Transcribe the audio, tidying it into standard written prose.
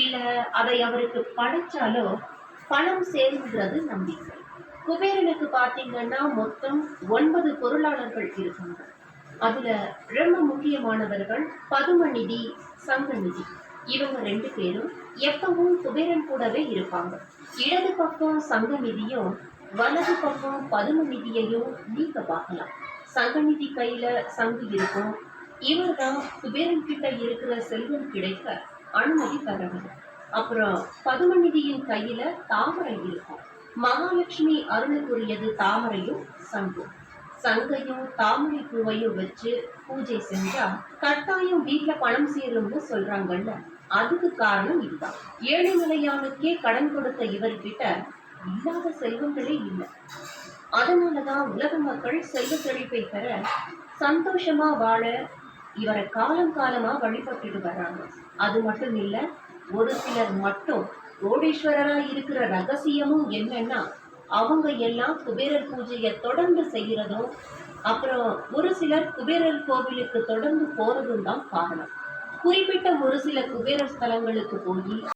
இல்ல அதை அவருக்கு படைச்சாலோ பணம் சேருங்கிறது நம்பிக்கை. குபேரனுக்கு பாத்தீங்கன்னா மொத்தம் 9 பொருளாளர்கள் இருக்காங்க. அதுல ரொம்ப முக்கியமானவர்கள் பதுமநிதி, சங்கநிதி. இவங்க 2 பேரும் எப்பவும் குபேரன் கூடவே இருப்பாங்க. இடது பக்கம் சங்கநிதியும் வலது பக்கம் பதுமநிதியையும் நீங்க பார்க்கலாம். சங்கநிதி கையில சங்கு இருக்கும். இவர் தான் குபேரன் கிட்ட இருக்கிற செல்வம் கிடைக்க அனுமதி தரணும். அப்புறம் பதுமநிதியின் கையில தாமரை இருக்கும். மகாலட்சுமி அருளுக்குரியது தாமரையும் சங்கும். சங்கையும் தாமரை பூவையும் வச்சு பூஜை செஞ்சா கட்டாயம் வீட்டுல பணம் சேரும்னு சொல்றாங்கல்ல, அதுக்கு காரணம் இதுதான். ஏழைமலையானுக்கே கடன் கொடுத்த இவர்கிட்ட இல்லாத செல்வங்களே இல்லை. அதனாலதான் உலக மக்கள் செல்வ செழிப்பை பெற சந்தோஷமா வாழ இவரை காலம் காலமா வழிபட்டுட்டு வர்றாங்க. அது மட்டும் இல்ல, ஒரு சிலர் மட்டும் கோடீஸ்வரரா இருக்கிற ரகசியமும் என்னன்னா, அவங்க எல்லாம் குபேரர் பூஜையை தொடர்ந்து செய்யறதும், அப்புறம் ஒரு சிலர் குபேரர் கோவிலுக்கு தொடர்ந்து போறதும் தான் காரணம். குறிப்பிட்ட ஒரு சில குபேரர் ஸ்தலங்களுக்கு போய்